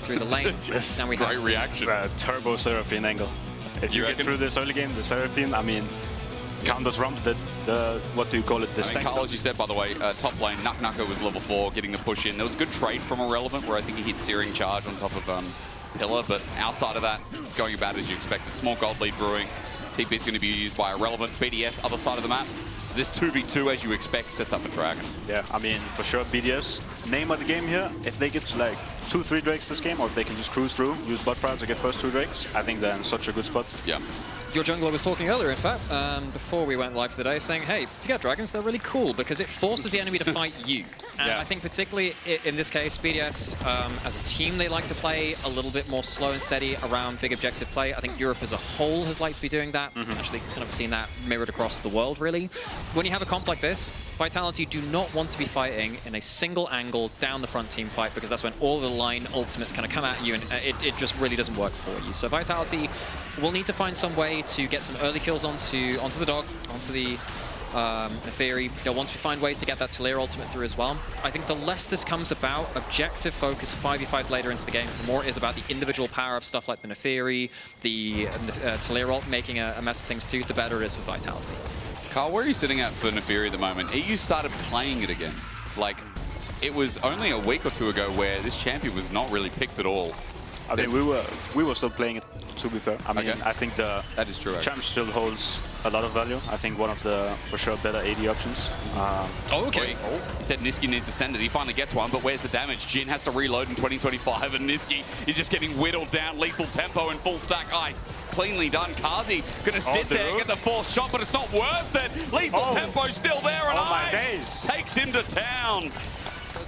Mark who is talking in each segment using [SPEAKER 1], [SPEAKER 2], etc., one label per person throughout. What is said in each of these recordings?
[SPEAKER 1] through the lane.
[SPEAKER 2] Yes.
[SPEAKER 1] Now we
[SPEAKER 3] Great
[SPEAKER 1] have
[SPEAKER 3] reaction.
[SPEAKER 2] Turbo Seraphine angle. If you get through this early game, the Seraphine, I mean, counters rump, the what do you call it? The
[SPEAKER 3] I mean, Carl, as you said, by the way, top lane, Naak Nako was level 4, getting the push in. There was a good trade from Irrelevant, where I think he hit Searing Charge on top of Pillar, but outside of that, it's going about as you expected. Small gold lead brewing. TP is going to be used by Irrelevant. BDS, other side of the map. This 2v2, as you expect, sets up a Dragon.
[SPEAKER 2] Yeah, I mean, for sure, BDS, name of the game here, if they get to like 2-3 Drakes this game, or if they can just cruise through, use bot power to get first 2 Drakes, I think they're in such a good spot.
[SPEAKER 3] Yeah.
[SPEAKER 1] Your jungler was talking earlier, in fact, before we went live today, saying, hey, if you get dragons, they're really cool because it forces the enemy to fight you. And
[SPEAKER 2] Yeah.
[SPEAKER 1] I think particularly in this case, BDS, as a team, they like to play a little bit more slow and steady around big objective play. I think Europe as a whole has liked to be doing that. Actually, kind of seen that mirrored across the world, really. When you have a comp like this, Vitality do not want to be fighting in a single angle down the front team fight because that's when all the line ultimates kind of come at you and it just really doesn't work for you. So Vitality will need to find some way to get some early kills onto the dog, onto the Theory. Once we find ways to get that Talir ultimate through as well, I think the less this comes about objective focus 5v5s later into the game, the more it is about the individual power of stuff like the Neferi, the Talir ult making a mess of things too, the better it is for Vitality.
[SPEAKER 3] Carl, where are you sitting at for Neferi at the moment? EU started playing it again. Like, it was only a week or two ago where this champion was not really picked at all.
[SPEAKER 2] I mean, we were still playing it, to be fair. I mean,
[SPEAKER 3] Okay.
[SPEAKER 2] I think that
[SPEAKER 3] is true.
[SPEAKER 2] champ still holds a lot of value. I think one of the, for sure, better AD options.
[SPEAKER 3] Okay. He said Nisqy needs to send it. He finally gets one, but where's the damage? Jin has to reload in 2025, and Nisqy is just getting whittled down. Lethal tempo and full stack ice. Cleanly done. Carzzy gonna sit there and get the fourth shot, but it's not worth it. Lethal tempo still there, and Ice takes him to town.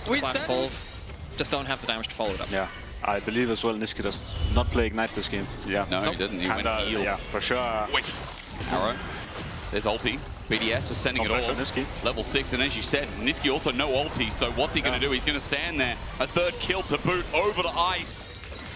[SPEAKER 1] We said just don't have the damage to follow it up.
[SPEAKER 2] Yeah. I believe as well Nisqy does not play Ignite this game. Yeah.
[SPEAKER 3] No, he didn't. He went heal.
[SPEAKER 2] Yeah, for sure.
[SPEAKER 3] Wait. Arrow. There's ulti. BDS is sending it all.
[SPEAKER 2] Nisqy.
[SPEAKER 3] Level 6, and as you said, Nisqy also no ulti, so what's he going to do? He's going to stand there. A third kill to boot over to Ice.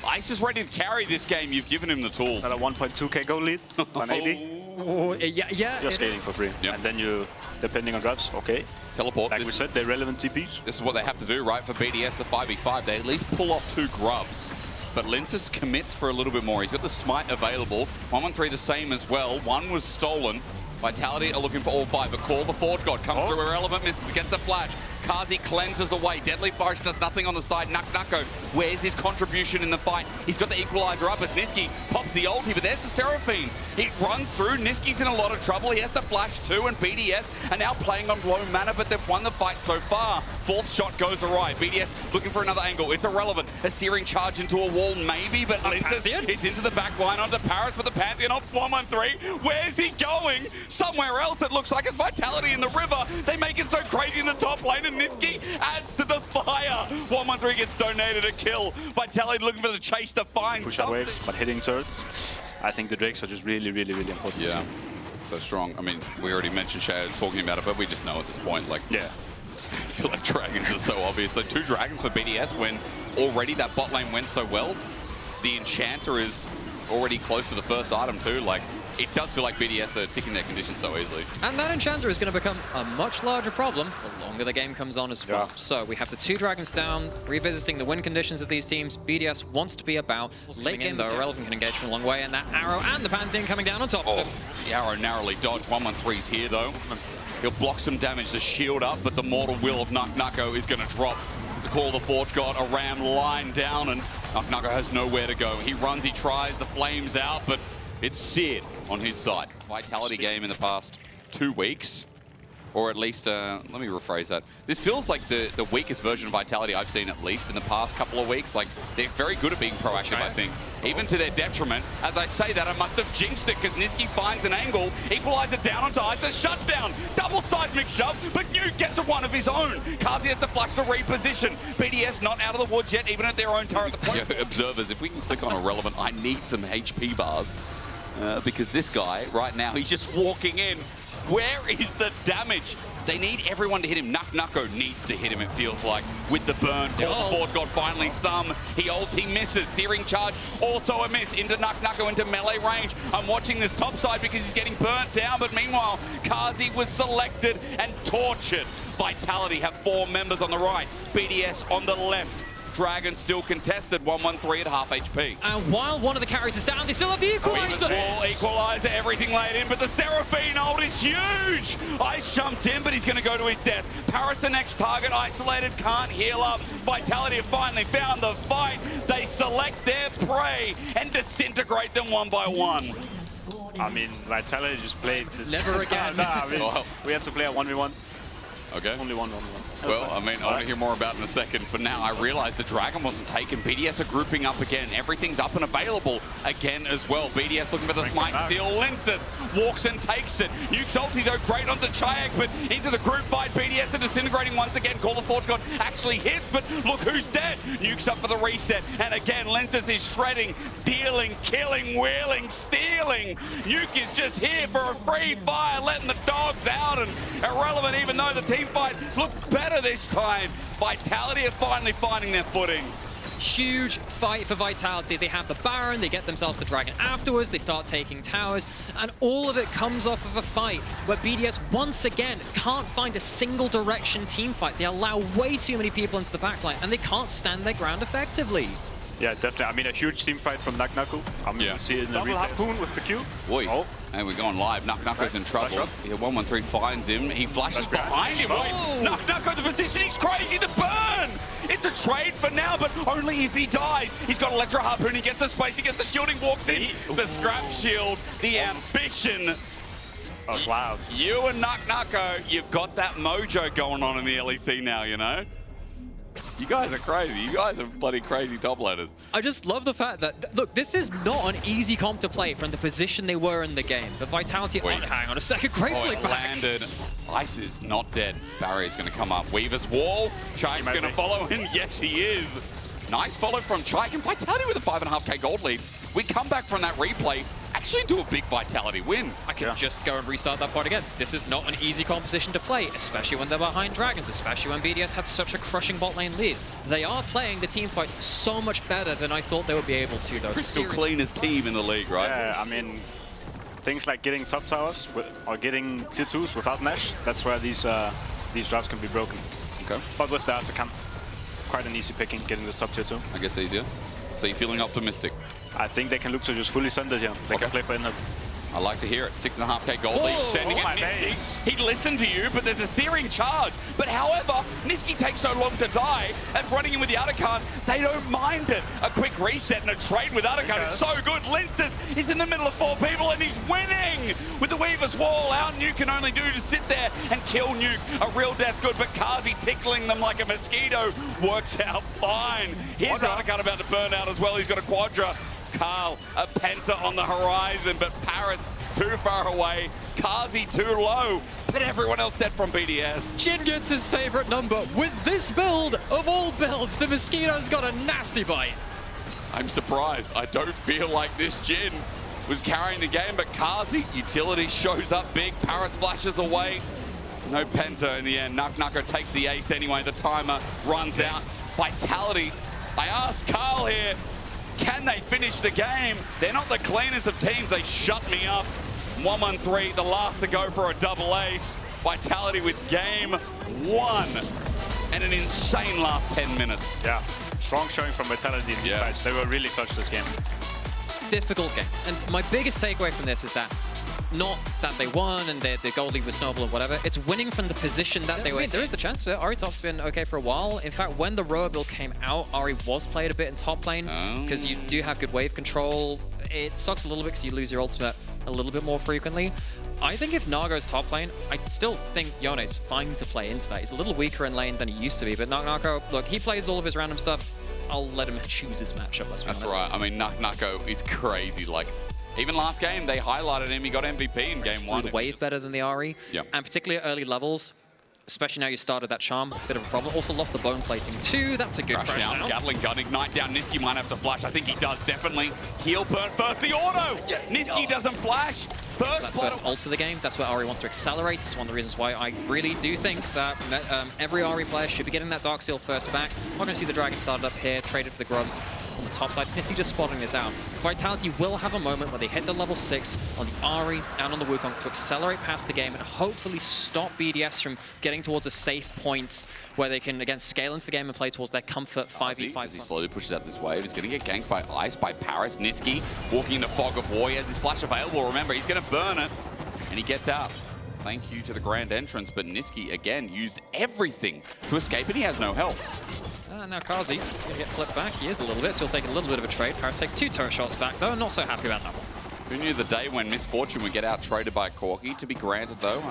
[SPEAKER 3] Ice is ready to carry this game. You've given him the tools.
[SPEAKER 2] At a 1.2k goal lead on AD.
[SPEAKER 1] Oh, yeah.
[SPEAKER 2] You're scaling for free.
[SPEAKER 3] Yep.
[SPEAKER 2] And then you, depending on drafts, okay.
[SPEAKER 3] Teleport.
[SPEAKER 2] Like we said, they're relevant TPs.
[SPEAKER 3] This is what they have to do, right? For BDS, the 5v5, they at least pull off 2 grubs. But Lyncas commits for a little bit more. He's got the smite available. 113 the same as well. One was stolen. Vitality are looking for all 5, but Call the Forge God comes through. Irrelevant misses against the flash. Carzzy cleanses away. Deadly Forest does nothing on the side. Naak Nako, where's his contribution in the fight? He's got the equalizer up as Nisqy pops the ulti, but there's the Seraphine. It runs through. Nisqy's in a lot of trouble. He has to flash too, and BDS are now playing on low mana, but they've won the fight so far. Fourth shot goes awry. BDS looking for another angle. It's Irrelevant. A Searing Charge into a wall, maybe, but Lyncas is into the back line onto Parus, but the Pantheon off 113. Where's he going? Somewhere else, it looks like. It's Vitality in the river. They make it so crazy in the top lane, and Nisqy adds to the fire. 113 gets donated a kill. Vitality looking for the chase to find
[SPEAKER 2] Push
[SPEAKER 3] something.
[SPEAKER 2] waves, but hitting turrets. I think the Drakes are just really, really, really important.
[SPEAKER 3] Yeah, so strong. I mean, we already mentioned Shay talking about it, but we just know at this point, like,
[SPEAKER 2] Yeah.
[SPEAKER 3] I feel like dragons are so obvious. So 2 dragons for BDS when already that bot lane went so well. The Enchanter is already close to the first item too. Like, it does feel like BDS are ticking their conditions so easily.
[SPEAKER 1] And that Enchanter is going to become a much larger problem the longer the game comes on as well.
[SPEAKER 2] Yeah.
[SPEAKER 1] So we have the 2 dragons down, revisiting the win conditions of these teams. BDS wants to be about late game, though Irrelevant can engage from a long way, and that Arrow and the Pantheon coming down on top of him.
[SPEAKER 3] The Arrow narrowly dodged. 113's here though. He'll block some damage to shield up, but the mortal will of Naak Nako is going to drop. To Call the Forge God, a ram line down, and Naak Nako has nowhere to go. He runs, he tries, the flames out, but it's Seared on his side. Vitality game in the past 2 weeks, or at least, let me rephrase that. This feels like the weakest version of Vitality I've seen at least in the past couple of weeks. Like, they're very good at being proactive, I think. Even to their detriment. As I say that, I must have jinxed it because Nisqy finds an angle, equalizer down onto Ice, a shutdown, double seismic shove, but Nuke gets one of his own. Carzzy has to flash to reposition. BDS not out of the woods yet, even at their own turret. The point observers, if we can click on Irrelevant, I need some HP bars. Because this guy, right now, he's just walking in. Where is the damage? They need everyone to hit him. Naak Nako needs to hit him, it feels like, with the burn. Call the Forge God finally some. He ults, he misses. Searing Charge, also a miss. Into Naak Nako, into melee range. I'm watching this top side because he's getting burnt down, but meanwhile, Carzzy was selected and tortured. Vitality have 4 members on the right. BDS on the left. Dragon still contested, 1-1-3 at half HP.
[SPEAKER 1] And while one of the carries is down, they still have the equalizer.
[SPEAKER 3] Equalizer, everything laid in, but the Seraphine ult is huge. Ice jumped in, but he's going to go to his death. Parus, the next target, isolated, can't heal up. Vitality have finally found the fight. They select their prey and disintegrate them one by one.
[SPEAKER 2] I mean, Vitality just played this.
[SPEAKER 1] Never again.
[SPEAKER 2] I mean, we had to play a 1v1.
[SPEAKER 3] Okay.
[SPEAKER 2] Only one.
[SPEAKER 3] Well, I mean, I want to hear more about it in a second. For now, I realize the Dragon wasn't taken. BDS are grouping up again. Everything's up and available again as well. BDS looking for the smite steal. Lyncas walks and takes it. Nuke's ulti, though, great onto Czajek, but into the group fight. BDS are disintegrating once again. Call the Forge God actually hits, but look who's dead. Nuke's up for the reset. And again, Lyncas is shredding, dealing, killing, wheeling, stealing. Nuke is just here for a free fire, letting the dogs out, and irrelevant, even though the team fight looked better this time. Vitality are finally finding their footing.
[SPEAKER 1] Huge fight for Vitality. They have the Baron, they get themselves the Dragon afterwards, they start taking towers, and all of it comes off of a fight where BDS once again can't find a single direction team fight. They allow way too many people into the backline, and they can't stand their ground effectively.
[SPEAKER 2] Yeah, definitely. I mean, a huge team fight from Naak Nako. I mean, you see it in the replay. Harpoon with the Q.
[SPEAKER 3] Boy. And we're going live. Naak Nako's in trouble. Yeah, 1-1-3 finds him. He flashes behind him. Naak Nako, the positioning's crazy. The burn! It's a trade for now, but only if he dies. He's got Electro Harpoon. He gets the space. He gets the shielding, walks in. The scrap shield. The ambition.
[SPEAKER 2] Oh, wow.
[SPEAKER 3] You and Naak Nako, you've got that mojo going on in the LEC now, you know? You guys are crazy. You guys are bloody crazy top laners.
[SPEAKER 1] I just love the fact that, look, this is not an easy comp to play from the position they were in the game. The Vitality, hang on a second, great flick back.
[SPEAKER 3] Landed. Ice is not dead. Barrier's going to come up. Weaver's wall. Czajek's going to follow in. Yes, he is. Nice follow from Czajek, and Vitality with a 5.5k gold lead. We come back from that replay, actually into a big Vitality win.
[SPEAKER 1] I can just go and restart that part again. This is not an easy composition to play, especially when they're behind Dragons, especially when BDS had such a crushing bot lane lead. They are playing the team fights so much better than I thought they would be able to, though.
[SPEAKER 3] Crystal cleanest team in the league, right?
[SPEAKER 2] Yeah, I mean, things like getting top towers or getting tier 2s without Nash, that's where these drops can be broken.
[SPEAKER 3] Okay.
[SPEAKER 2] But with the Azakam, quite an easy picking, getting the top tier 2.
[SPEAKER 3] I guess easier. So you're feeling optimistic?
[SPEAKER 2] I think they can look to just fully send it here. They can play for inhib.
[SPEAKER 3] I like to hear it. 6.5k gold lead. Sending it Nisqy. He'd listen to you, but there's a searing charge. But however, Nisqy takes so long to die, and running in with the Atakan, they don't mind it. A quick reset and a trade with Atakan is so good. Lyncas is in the middle of 4 people, and he's winning! With the Weaver's wall, our Nuke can only do to sit there and kill Nuke. A real death good, but Carzzy tickling them like a mosquito works out fine. Here's Atakan about to burn out as well. He's got a Quadra. Carl, a Penta on the horizon, but Parus too far away. Carzzy too low, but everyone else dead from BDS.
[SPEAKER 1] Jin gets his favorite number. With this build, of all builds, the Mosquito's got a nasty bite.
[SPEAKER 3] I'm surprised. I don't feel like this Jin was carrying the game, but Carzzy, utility shows up big. Parus flashes away. No Penta in the end. Naak Nako takes the ace anyway. The timer runs out. Vitality. I asked Carl here, can they finish the game? They're not the cleanest of teams. They shut me up. 1-1-3, the last to go for a double ace. Vitality with game 1. And an insane last 10 minutes.
[SPEAKER 2] Yeah, strong showing from Vitality in these fights. They were really clutch this game.
[SPEAKER 1] Difficult game. And my biggest takeaway from this is that not that they won and their gold lead was snowball or whatever. It's winning from the position that they were in. There is the chance for it. Ahri top's been okay for a while. In fact, when the Roa build came out, Ahri was played a bit in top lane because you do have good wave control. It sucks a little bit because you lose your ultimate a little bit more frequently. I think if Nago's top lane, I still think Yone's fine to play into that. He's a little weaker in lane than he used to be, but Naak Nako, look, he plays all of his random stuff. I'll let him choose his matchup, let's be honest.
[SPEAKER 3] That's right. I mean, Naak Nako is crazy. Like, even last game, they highlighted him. He got MVP in game 1.
[SPEAKER 1] The wave better than the Ahri.
[SPEAKER 3] Yep.
[SPEAKER 1] And particularly at early levels, especially now you started that charm, a bit of a problem. Also lost the bone plating too. That's a good crash down.
[SPEAKER 3] Gatling gun, ignite down. Nisqy might have to flash. I think he does, definitely. Heal burn first, the auto! Nisqy doesn't flash.
[SPEAKER 1] First ult of the game, that's where Ahri wants to accelerate. It's one of the reasons why I really do think that every Ahri player should be getting that Dark Seal first back. I'm not going to see the Dragon started up here, traded for the Grubs. the top side. Nisqy just spotting this out. Vitality will have a moment where they hit the level 6 on the Ahri and on the Wukong to accelerate past the game and hopefully stop BDS from getting towards a safe point where they can, again, scale into the game and play towards their comfort 5v5.
[SPEAKER 3] As he slowly pushes out this wave, he's going to get ganked by Ice, by Parus. Nisqy walking into Fog of War. He has his flash available. Remember, he's going to burn it, and he gets out. Thank you to the grand entrance, but Nisqy, again, used everything to escape, and he has no health.
[SPEAKER 1] Now Carzzy is going to get flipped back. He is a little bit, so he'll take a little bit of a trade. Parus takes 2 turret shots back, though. I'm not so happy about that one.
[SPEAKER 3] Who knew the day when Misfortune would get out traded by Corki? To be granted, though,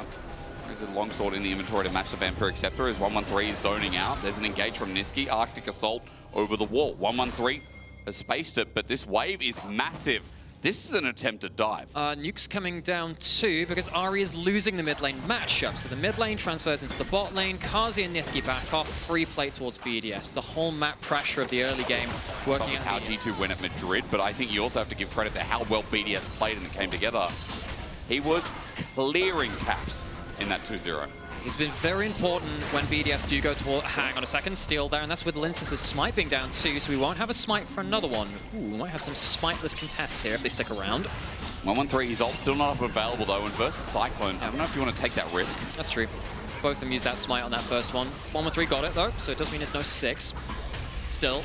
[SPEAKER 3] there's a longsword in the inventory to match the Vampiric Scepter as 113 is zoning out. There's an engage from Nisqy. Arctic Assault over the wall. 113 has spaced it, but this wave is massive. This is an attempted dive.
[SPEAKER 1] Nuke's coming down too because Ahri is losing the mid lane matchup. So the mid lane transfers into the bot lane. Carzzy and Nisqy back off. Free play towards BDS. The whole map pressure of the early game working out.
[SPEAKER 3] How G2 win at Madrid, but I think you also have to give credit to how well BDS played and it came together. He was clearing caps in that 2-0.
[SPEAKER 1] He's been very important when BDS do go to hang on a second steal there, and that's with Lyncas' smite being down too, so we won't have a smite for another one. Ooh, we might have some smiteless contests here if they stick around.
[SPEAKER 3] 113, his ult still not up available though, and versus Cyclone, I don't know if you want to take that risk.
[SPEAKER 1] That's true. Both of them used that smite on that first one. 113 got it though, so it does mean it's no 6. Still,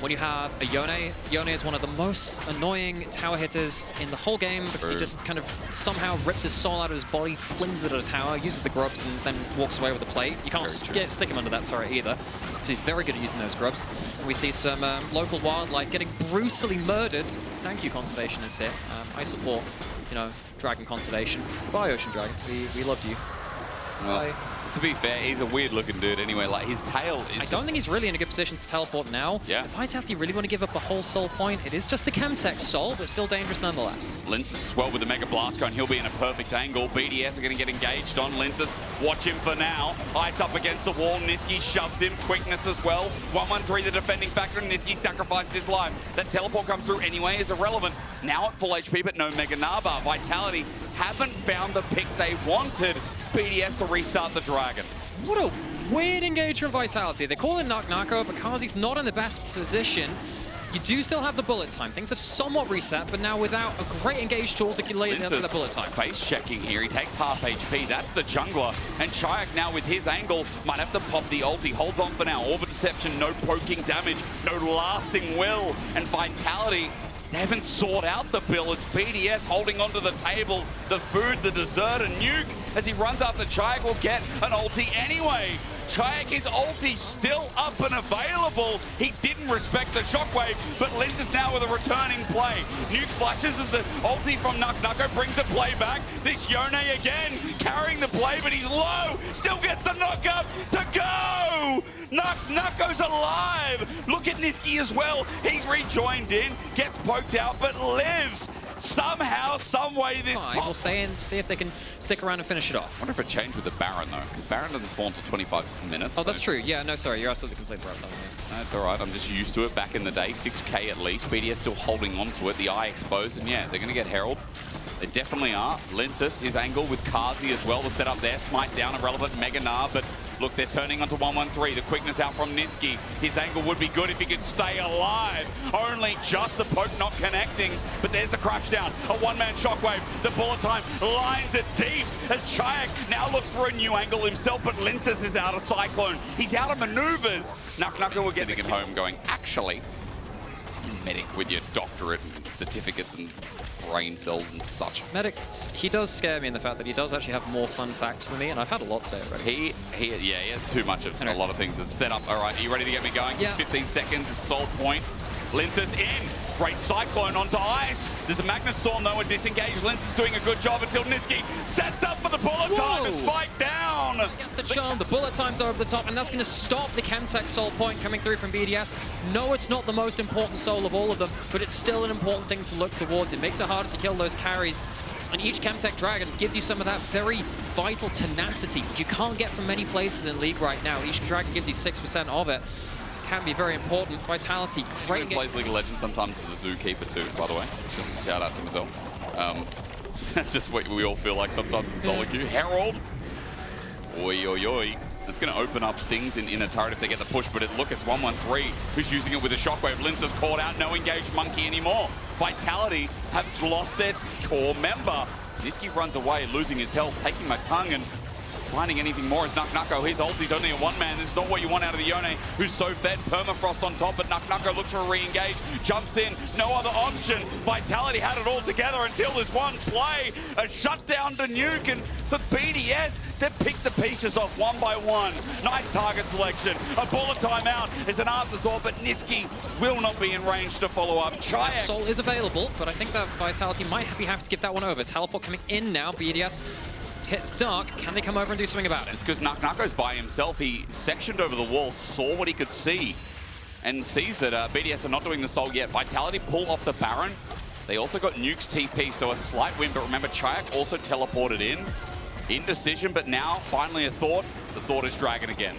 [SPEAKER 1] when you have a Yone is one of the most annoying tower hitters in the whole game because he just kind of somehow rips his soul out of his body, flings it at a tower, uses the grubs, and then walks away with the plate. You can't stick him under that turret either, because he's very good at using those grubs. And we see some local wildlife getting brutally murdered. Thank you, Conservation is here. I support, you know, Dragon Conservation. Bye, Ocean Dragon. We loved you.
[SPEAKER 3] Well, to be fair, he's a weird-looking dude anyway. Like, his tail is
[SPEAKER 1] I don't think he's really in a good position to teleport now.
[SPEAKER 3] Yeah.
[SPEAKER 1] If Vitality really want to give up a whole soul point, it is just a Chemtech soul, but still dangerous nonetheless.
[SPEAKER 3] Lyncas as well with the Mega Blast gun. He'll be in a perfect angle. BDS are going to get engaged on Lyncas. Watch him for now. Ice up against the wall. Nisqy shoves him. Quickness as well. 113, the defending factor, and Nisqy sacrifices his life. That teleport comes through anyway is irrelevant. Now at full HP, but no Mega Naba. Vitality haven't found the pick they wanted. BDS to restart the Dragon.
[SPEAKER 1] What a weird engage from Vitality. They call it Naak Nako, but Carzzy's not in the best position. You do still have the bullet time. Things have somewhat reset, but now without a great engage tool to lay down to the bullet time.
[SPEAKER 3] Face checking here. He takes half HP. That's the jungler. And Czajek now with his angle might have to pop the ult. He holds on for now. Orbit Deception, no poking damage, no lasting will. And Vitality, they haven't sought out the bill as BDS holding onto the table, the food, the dessert, and Nuke as he runs after Czajek will get an ulti anyway. Czajek, his ulti still up and available. He didn't respect the shockwave, but Lyncas now with a returning play. Nuke flashes as the ulti from Naak Nako brings the play back. This Yone again carrying the play, but he's low. Still gets the knockup to go. Naak Nako's alive. Look at Nisqy as well. He's rejoined in, gets poked out, but lives. Somehow, some way this
[SPEAKER 1] time. We'll see if they can stick around and finish it off.
[SPEAKER 3] I wonder if it changed with the Baron though, because Baron doesn't spawn until 25 minutes.
[SPEAKER 1] Oh, that's true. Yeah, no, sorry, you're absolutely completely right.
[SPEAKER 3] That's all right. I'm just used to it. Back in the day, 6K at least. BDS still holding on to it. The eye exposed, and yeah, they're going to get Herald. They definitely are. Lyncas, his angle with Carzzy as well. The setup there, smite down, irrelevant Mega Gnar, but look, they're turning onto 113. The quickness out from Nisqy. His angle would be good if he could stay alive. Only just the poke not connecting, but there's the crush down. A one-man shockwave. The bullet time lines it deep as Czajek now looks for a new angle himself, but Lyncas is out of Cyclone. He's out of maneuvers. Naak Nako will get it home going, actually, medic with your doctorate and certificates and brain cells and such.
[SPEAKER 1] Medic, he does scare me in the fact that he does actually have more fun facts than me, and I've had a lot today already.
[SPEAKER 3] He has too much of a lot of things. It's set up. All right, are you ready to get me going?
[SPEAKER 1] Yeah.
[SPEAKER 3] 15 seconds, it's soul point. Lyncas in. Great Cyclone onto Ice. There's a Magnus Storm though, a disengage. Lyncas doing a good job until Nisqy sets up for the bullet time to spike down.
[SPEAKER 1] Gets the charm, the bullet times are over the top, and that's going to stop the Chemtech soul point coming through from BDS. No, it's not the most important soul of all of them, but it's still an important thing to look towards. It makes it harder to kill those carries. And each Chemtech Dragon gives you some of that very vital tenacity, which you can't get from many places in League right now. Each Dragon gives you 6% of it. Can be very important. Vitality, great.
[SPEAKER 3] He plays League of Legends sometimes as a zookeeper too, by the way. Just a shout out to myself. That's just what we all feel like sometimes in solo queue. Herald. Oi, oi, oi. It's going to open up things in a turret if they get the push, but look, it's 113 who's using it with a shockwave. Lyncas caught out, no engaged monkey anymore. Vitality have lost their core member. Nisqy runs away, losing his health, taking my tongue, and finding anything more as Naak Nako. His ulti's only a one-man. This is not what you want out of the Yone, who's so fed. Permafrost on top, but Naak Nako looks for a re-engage, jumps in, no other option. Vitality had it all together until this one play. A shutdown to Nuke, and for BDS, they've picked the pieces off one by one. Nice target selection. A bullet timeout is an afterthought, but Nisqy will not be in range to follow up. Czajek.
[SPEAKER 1] Soul is available, but I think that Vitality might have to give that one over. Teleport coming in now. BDS hits Dark. Can they come over and do something about it?
[SPEAKER 3] It's because Naak Nako's by himself. He sectioned over the wall, saw what he could see, and sees that BDS are not doing the Soul yet. Vitality pull off the Baron. They also got Nuke's TP, so a slight win, but remember, Czajek also teleported in. Indecision, but now, finally a thought. The thought is Dragon again.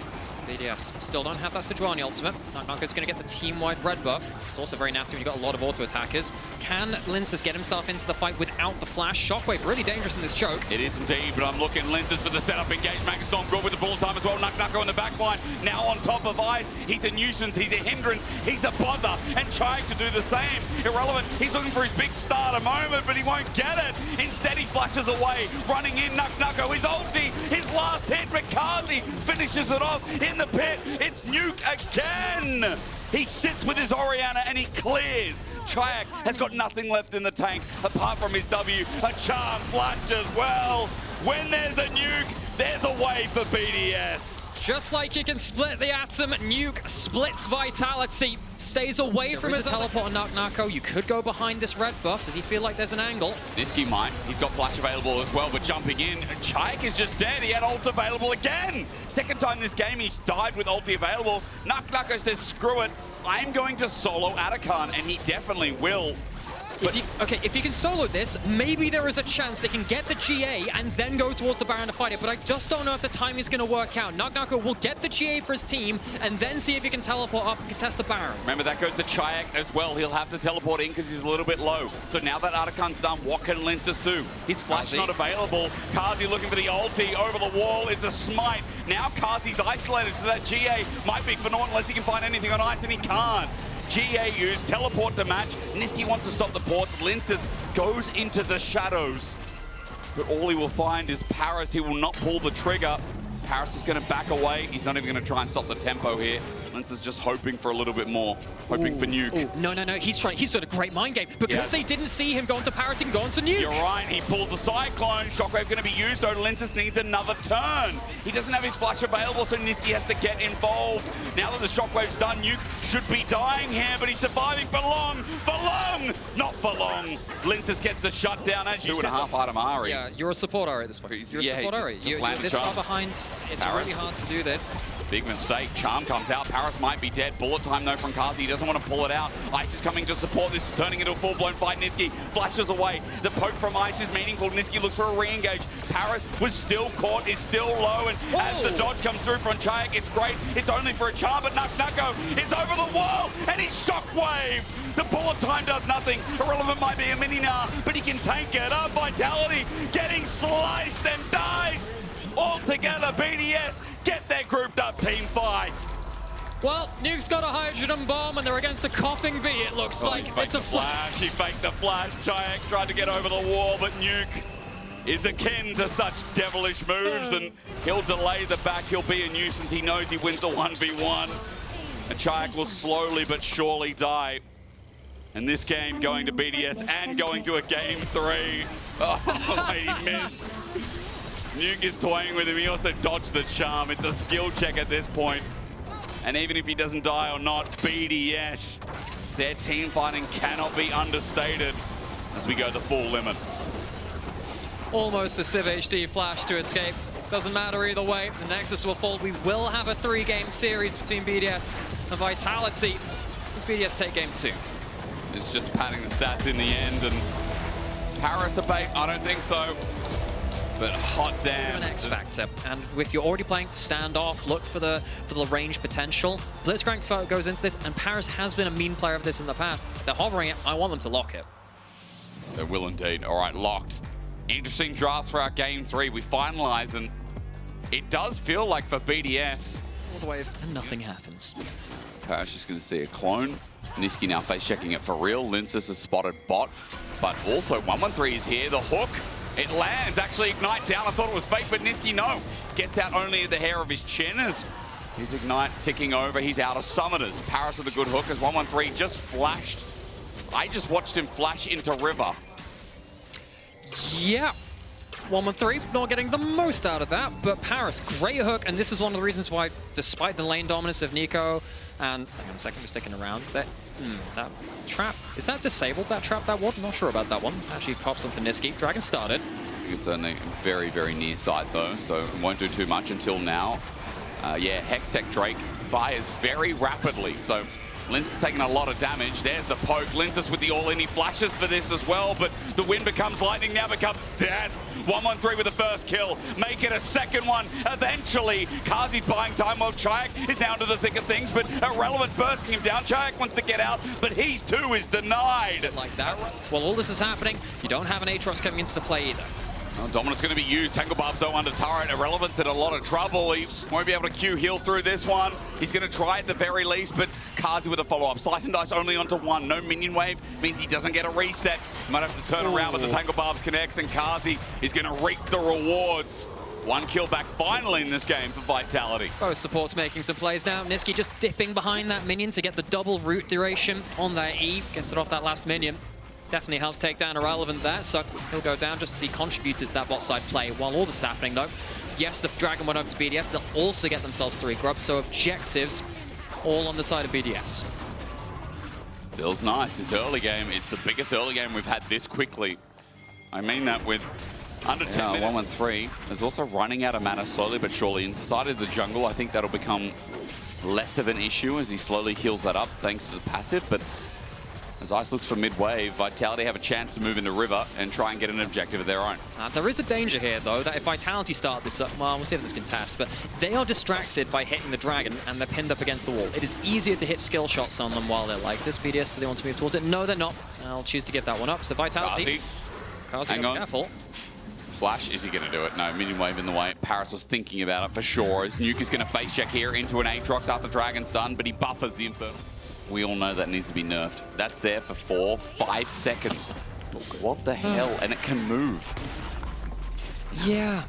[SPEAKER 1] BDS still don't have that Sejuani ultimate. Naak Nako's going to get the team-wide red buff. It's also very nasty when you've got a lot of auto-attackers. Can Lyncas get himself into the fight without the flash? Shockwave really dangerous in this choke.
[SPEAKER 3] It is indeed, but I'm looking Lyncas for the setup engage. Magastorm good with the ball time as well. Naak Nako in the back line. Now on top of Ice. He's a nuisance, he's a hindrance, he's a bother. And Czajek to do the same. Irrelevant, he's looking for his big starter moment, but he won't get it. Instead, he flashes away. Running in, Naak Nako, his ulti, his last hit, but Carzzy finishes it off in the pit. It's Nuke again. He sits with his Orianna and he clears. Czajek has got nothing left in the tank apart from his W. A charm flash as well. When there's a Nuke, there's a way for BDS.
[SPEAKER 1] Just like you can split the atom, Nuke splits Vitality, stays away from his teleport on Naak Nako. You could go behind this red buff. Does he feel like there's an angle?
[SPEAKER 3] Nisqy might. He's got flash available as well, but jumping in. Czajek is just dead. He had ult available again. Second time this game he's died with ulti available. Naak Nako says, screw it. I'm going to solo Atakan, and he definitely will. But
[SPEAKER 1] if you can solo this, maybe there is a chance they can get the GA and then go towards the Baron to fight it, but I just don't know if the timing is going to work out. Naak Nako will get the GA for his team and then see if he can teleport up and contest the Baron.
[SPEAKER 3] Remember, that goes to Czajek as well. He'll have to teleport in because he's a little bit low. So now that Atakan's done, what can Lyncas do? His flash not available. Carzzy looking for the ulti over the wall. It's a smite. Now Carzzy's isolated, so that GA might be for naught unless he can find anything on ice, and he can't. GA used, teleport to match. Nisqy wants to stop the port. Lyncas goes into the shadows. But all he will find is Parus. He will not pull the trigger. Parus is going to back away. He's not even going to try and stop the tempo here. Lyncas is just hoping for a little bit more. Hoping for Nuke.
[SPEAKER 1] No. He's done a great mind game. Because they didn't see him going to Parus, he can go into Nuke.
[SPEAKER 3] You're right. He pulls a Cyclone. Shockwave going to be used, so Lyncas needs another turn. He doesn't have his flash available, so Nisqy has to get involved. Now that the Shockwave's done, Nuke should be dying here, but he's surviving for long. For long! Not for long. Lyncas gets the shutdown as you said. 2.5 item Ari.
[SPEAKER 1] Yeah, you're a support Ari at this point. You're a support Ari. You're this far behind. It's really hard to do this.
[SPEAKER 3] Big mistake. Charm comes out. Parus might be dead. Bullet time, though, from Carzzy. He doesn't want to pull it out. Ice is coming to support this. Is turning into a full-blown fight. Nisqy flashes away. The poke from Ice is meaningful. Nisqy looks for a re-engage. Parus was still caught, is still low, and as the dodge comes through from Czajek, it's great. It's only for a charm, but Naak Nako is over the wall, and he's shockwave. The bullet time does nothing. Irrelevant might be a mini now, but he can tank it up. Vitality getting sliced and diced. All together, BDS get their grouped up team fight.
[SPEAKER 1] Well, Nuke's got a hydrogen bomb and they're against a coughing bee, it looks like.
[SPEAKER 3] It's a flash. He faked the flash. Czajek tried to get over the wall, but Nuke is akin to such devilish moves, and he'll delay the back. He'll be a nuisance. He knows he wins a 1v1. And Czajek will slowly but surely die. And this game going to BDS and going to a game 3. Oh, he missed. Nuke is toying with him. He also dodged the charm. It's a skill check at this point. And even if he doesn't die or not, BDS, their team fighting cannot be understated as we go the full limit.
[SPEAKER 1] Almost a Civ HD flash to escape. Doesn't matter either way. The Nexus will fall. We will have a 3-game series between BDS and Vitality. Does BDS take game 2?
[SPEAKER 3] It's just padding the stats in the end, and Parus a bait? I don't think so. But hot damn.
[SPEAKER 1] An X factor, and if you're already playing standoff, look for the range potential. Blitzcrank goes into this, and Parus has been a mean player of this in the past. They're hovering it. I want them to lock it.
[SPEAKER 3] They will indeed. All right, locked. Interesting drafts for our game 3. We finalize, and it does feel like for BDS.
[SPEAKER 1] All the way, and nothing happens.
[SPEAKER 3] Parus just going to see a clone. Nisqy now face checking it for real. Lyncas has spotted bot, but also 113 is here. The hook, it lands. Actually, Ignite down. I thought it was fake, but Nisqy, no. Gets out only at the hair of his chin as his Ignite ticking over. He's out of summoners. Parus with a good hook as 113 just flashed. I just watched him flash into River.
[SPEAKER 1] Yeah. 113, not getting the most out of that, but Parus, great hook, and this is one of the reasons why, despite the lane dominance of Nico, and hang on a second, we're sticking around, that trap, is that disabled, that trap, that ward? Not sure about that one. Actually pops onto Nisqy. Dragon started.
[SPEAKER 3] It's only very, very near side though, so it won't do too much until now. Yeah, Hextech Drake fires very rapidly, so Lyncas is taking a lot of damage. There's the poke. Lyncas with the all-in. He flashes for this as well, but the wind becomes lightning, now becomes death. 113 with the first kill. Make it a second one. Eventually, Carzzy's buying time while Czajek is now into the thick of things, but Irrelevant bursting him down. Czajek wants to get out, but he too is denied.
[SPEAKER 1] Like that. While all this is happening, you don't have an Aatrox coming into the play either.
[SPEAKER 3] Well, Dominus going to be used. Tangle Barb's though under turret. Irrelevant's in a lot of trouble. He won't be able to Q heal through this one. He's going to try at the very least, but Carzzy with a follow-up. Slice and dice only onto one. No minion wave means he doesn't get a reset. Might have to turn around with the Tangle Barbs connects, and Carzzy is going to reap the rewards. One kill back finally in this game for Vitality.
[SPEAKER 1] Both supports making some plays now. Nisqy just dipping behind that minion to get the double root duration on that E. Gets it off that last minion. Definitely helps take down Irrelevant there, so he'll go down just as he contributed to that bot side play. While all this is happening though, yes, the Dragon went over to BDS, they'll also get themselves 3 grubs, so objectives all on the side of BDS.
[SPEAKER 3] Feels nice, this early game. It's the biggest early game we've had this quickly. I mean that with under 10 minutes. 113 is also running out of mana slowly but surely inside of the jungle. I think that'll become less of an issue as he slowly heals that up thanks to the passive, but as Ice looks for mid-wave, Vitality have a chance to move in the river and try and get an objective of their own.
[SPEAKER 1] There is a danger here, though, that if Vitality start this up, well, we'll see if this can test, but they are distracted by hitting the Dragon, and they're pinned up against the wall. It is easier to hit skill shots on them while they're like this. BDS, do they want to move towards it? No, they're not. I'll choose to give that one up. So Vitality. Carzzy,
[SPEAKER 3] hang on.
[SPEAKER 1] Careful.
[SPEAKER 3] Flash, is he going to do it? No, minion wave in the way. Parus was thinking about it for sure, as Nuke is going to face check here into an Aatrox after Dragon's done, but he buffers the Infernal. We all know that needs to be nerfed. That's there for 4, 5 seconds. What the hell? And it can move.
[SPEAKER 1] Yeah.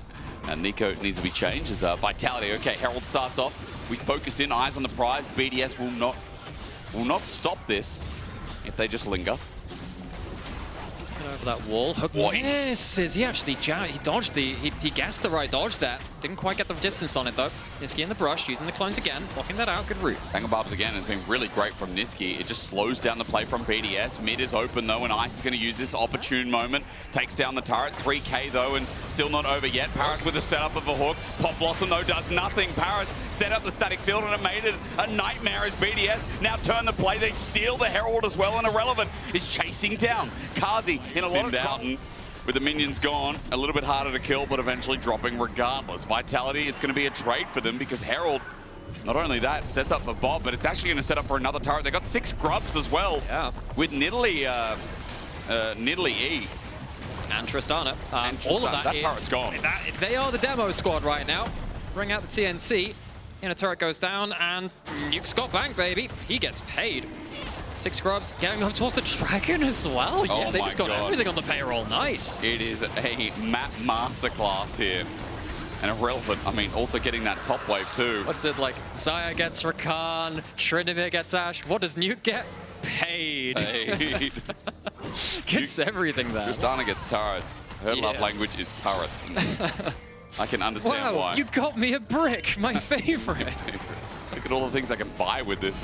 [SPEAKER 3] And Nico needs to be changed as Vitality. Okay, Herald starts off. We focus in, eyes on the prize. BDS will not stop this if they just linger.
[SPEAKER 1] Over that wall. Hook misses. He actually he dodged he guessed the right dodge there. Didn't quite get the distance on it though. Nisqy in the brush, using the clones again, blocking that out. Good route.
[SPEAKER 3] Tangle Barbs again has been really great from Nisqy. It just slows down the play from BDS. Mid is open though, and Ice is going to use this opportune moment. Takes down the turret. 3k though, and still not over yet. Parus with the setup of a hook. Pop Blossom though does nothing. Parus set up the static field, and it made it a nightmare as BDS now turn the play. They steal the Herald as well, and Irrelevant is chasing down Carzzy in a lot of trouble. With the minions gone, a little bit harder to kill, but eventually dropping regardless. Vitality, it's going to be a trade for them because Herald, not only that, sets up the Bob, but it's actually going to set up for another turret. They got 6 grubs as well.
[SPEAKER 1] Yeah.
[SPEAKER 3] With Nidalee E.
[SPEAKER 1] And Tristana.
[SPEAKER 3] And
[SPEAKER 1] all of that
[SPEAKER 3] turret's gone.
[SPEAKER 1] They are the demo squad right now. Bring out the TNT. And a turret goes down, and Nuke's got bank, baby. He gets paid. 6 grubs getting up towards the Dragon as well. Yeah, they just got everything on the payroll. Nice.
[SPEAKER 3] It is a map masterclass here. And Irrelevant, I mean, also getting that top wave too.
[SPEAKER 1] What's it like? Zaya gets Rakan, Trinivir gets Ashe. What does Nuke get? Paid. Gets everything there.
[SPEAKER 3] Tristana gets turrets. Her love language is turrets. I can understand why.
[SPEAKER 1] You got me a brick, my favorite.
[SPEAKER 3] Look at all the things I can buy with this.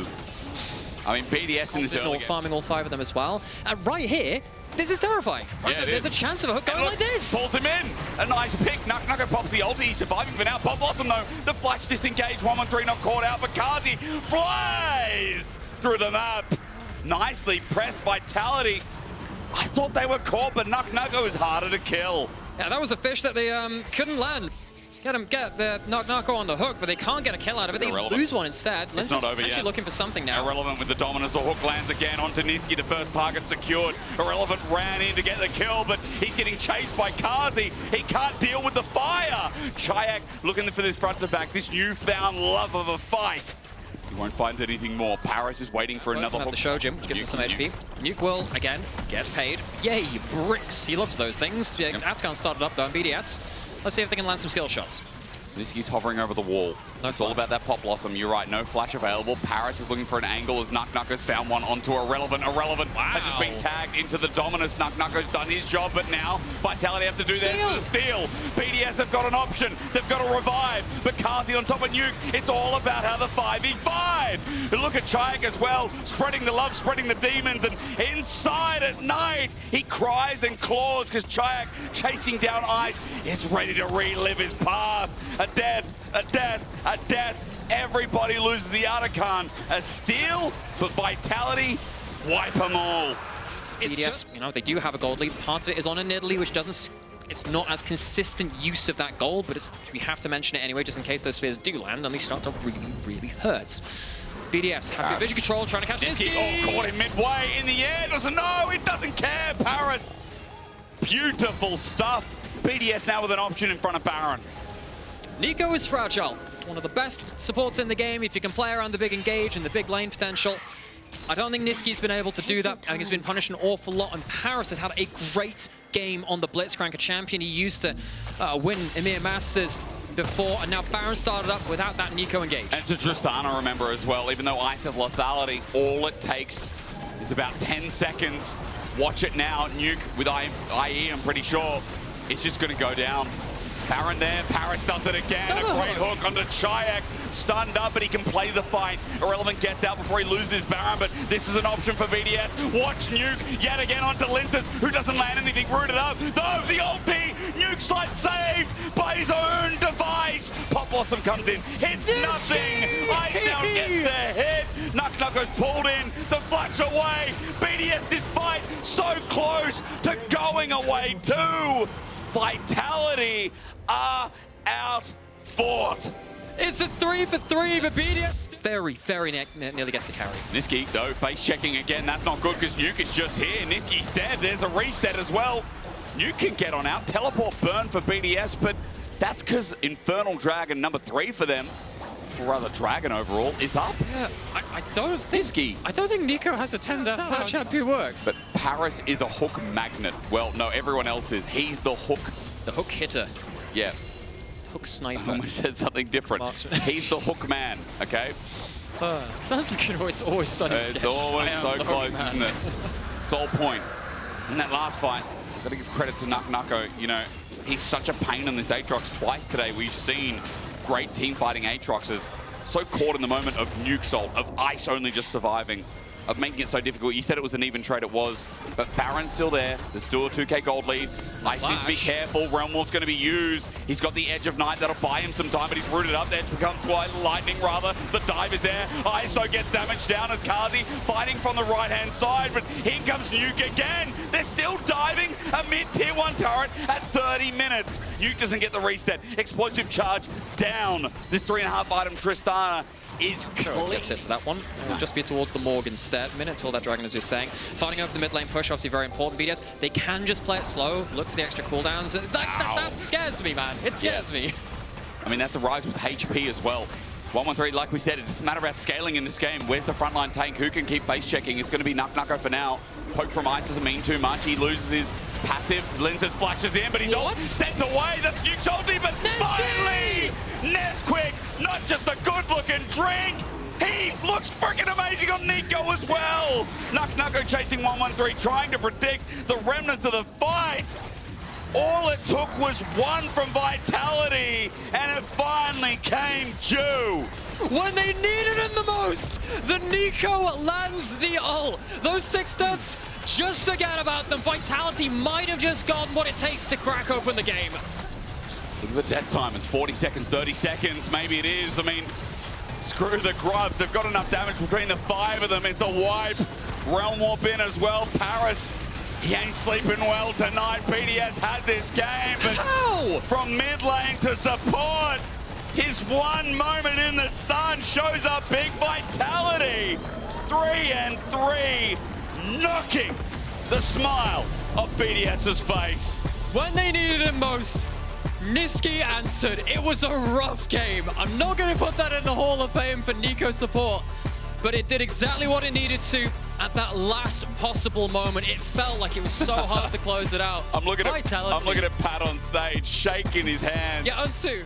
[SPEAKER 3] I mean, BDS in this early game.
[SPEAKER 1] Farming all 5 of them as well. And right here, this is terrifying. Right?
[SPEAKER 3] Yeah,
[SPEAKER 1] there's a chance of a hook going like this.
[SPEAKER 3] Pulls him in. A nice pick. Naak Nako pops the ulti. He's surviving for now. Pop Blossom, though. The flash disengaged. 113 not caught out, but Carzzy flies through the map. Nicely pressed. Vitality. I thought they were caught, but Naak Nako is harder to kill.
[SPEAKER 1] Yeah, that was a fish that they couldn't land. get the Naak Nako on the hook, but they can't get a kill out of it. They lose one instead. Lyncas
[SPEAKER 3] not over
[SPEAKER 1] potentially
[SPEAKER 3] yet.
[SPEAKER 1] looking for something now.
[SPEAKER 3] Irrelevant with the dominance. The hook lands again onto Nisqy. The first target secured. Irrelevant ran in to get the kill, but he's getting chased by Carzzy. He can't deal with the fire. Czajek looking for this front to back, this newfound love of a fight. He won't find anything more. Parus is waiting for another hook.
[SPEAKER 1] The show gym, which gives him some HP. Nuke will, again, get paid. Yay, bricks. He loves those things. Yeah, Atkan started up, though, in BDS. Let's see if they can land some skill shots.
[SPEAKER 3] Nisqy's hovering over the wall. It's all about that pop blossom. You're right, no flash available. Parus is looking for an angle as Naak Nako's found one onto Irrelevant. Irrelevant has just been tagged into the dominance. Naak Nako's done his job, but now Vitality have to do their steal. BDS have got an option. They've got a revive. But Carzzy on top of Nuke. It's all about how the 5v5. But look at Czajek as well, spreading the love, spreading the demons, and inside at night, he cries and claws because Czajek, chasing down Ice, is ready to relive his past. A death, a death, a death. Everybody loses the Atkan. A steal, but Vitality wipe them all.
[SPEAKER 1] BDS, you know, they do have a gold lead. Part of it is on a Nidalee, which doesn't... It's not as consistent use of that gold, but we have to mention it anyway, just in case those spears do land, and they start to really, really hurt. BDS have good vision control, trying to catch Nisqy.
[SPEAKER 3] Oh, caught him midway in the air. Doesn't know. It doesn't care. Parus. Beautiful stuff. BDS now with an option in front of Baron.
[SPEAKER 1] Nico is fragile. One of the best supports in the game. If you can play around the big engage and the big lane potential. I don't think Nisqy's been able to do that. I think he's been punished an awful lot, and Parus has had a great game on the Blitzcrank, a champion he used to win Emir Masters before, and now Baron started up without that Nico engage.
[SPEAKER 3] And to Tristana, remember as well, even though Ice has lethality, all it takes is about 10 seconds. Watch it now, Nuke with IE, I'm pretty sure. It's just going to go down. Baron there, Parus does it again, a great hook onto Czajek, stunned up, but he can play the fight. Irrelevant gets out before he loses Baron, but this is an option for VDS. Watch Nuke yet again onto Lyncas, who doesn't land anything, rooted up. Though the ulti, Nuke slice saved by his own device. Pop Blossom comes in, hits nothing. Ice now gets the hit. Naak Nako's pulled in, the flash away. BDS's fight so close to going away too. Vitality are outfought.
[SPEAKER 1] It's a 3 for 3, but BDS very, very nearly gets to carry.
[SPEAKER 3] Nisqy, though, face checking again. That's not good because Nuke is just here. Nisqy's dead. There's a reset as well. Nuke can get on out. Teleport burn for BDS, but that's because Infernal Dragon number 3 for them, or rather Dragon overall, is up.
[SPEAKER 1] Yeah, I don't think...
[SPEAKER 3] Nisqy.
[SPEAKER 1] I don't think Nico has a 10 death per champion works.
[SPEAKER 3] But Parus is a hook magnet. Well, no, everyone else is. He's the hook.
[SPEAKER 1] The hook hitter.
[SPEAKER 3] Yeah.
[SPEAKER 1] Hook sniper.
[SPEAKER 3] I almost said something different.
[SPEAKER 1] Marksman.
[SPEAKER 3] He's the hook man, okay?
[SPEAKER 1] Sounds like it's always sunny.
[SPEAKER 3] It's always so close, isn't it? Soul Point. In that last fight, got to give credit to Naak Nako. You know, he's such a pain in this Aatrox. Twice today we've seen great team fighting Aatroxes. So caught in the moment of Nuke Salt, of Ice only just surviving, of making it so difficult. You said it was an even trade, it was. But Baron's still there. There's still a 2k gold lead. Ice needs to be careful. Realm Ward's going to be used. He's got the Edge of Night that'll buy him some time, but he's rooted up. The Edge becomes lightning, rather. The dive is there. ISO gets damaged down as Carzzy fighting from the right-hand side, but here comes Nuke again. They're still diving a mid-tier 1 turret at 30 minutes. Nuke doesn't get the reset. Explosive charge down. This 3.5 item Tristana is clean.
[SPEAKER 1] Gets hit for that one. It'll just be towards the Morg instead. Minutes, all that Dragon is just saying. Fighting over the mid lane push, obviously very important. BDS, they can just play it slow, look for the extra cooldowns. That scares me, man. It scares me.
[SPEAKER 3] I mean, that's a rise with HP as well. 1-1-3, like we said, it's just a matter about scaling in this game. Where's the frontline tank? Who can keep face checking? It's going to be Naak Nako for now. Poke from Ice doesn't mean too much. He loses his passive. Lyncas flashes in, but he's all sent away. That's Nuke's ulti, but finally, Nisqy, not just a good-looking drink. He looks freaking amazing on Nico as well. Naak Nako chasing 1-1-3, trying to predict the remnants of the fight. All it took was one from Vitality, and it finally came due.
[SPEAKER 1] When they needed him the most, the Nico lands the ult. Those 6 deaths, just forget about them. Vitality might have just gotten what it takes to crack open the game.
[SPEAKER 3] Look at the death time. It's 40 seconds, 30 seconds. Maybe it is. I mean, screw the grubs. They've got enough damage between the 5 of them. It's a wipe. Realm Warp in as well. Parus, He ain't sleeping well tonight. BDS had this game, but from mid lane to support, his one moment in the sun shows up big vitality. 3-3, knocking the smile off BDS's face.
[SPEAKER 1] When they needed him most, Nisqy answered. It was a rough game. I'm not going to put that in the Hall of Fame for Nico support, but it did exactly what it needed to at that last possible moment. It felt like it was so hard to close it out.
[SPEAKER 3] I'm looking at Pat on stage, shaking his hands.
[SPEAKER 1] Yeah, us too.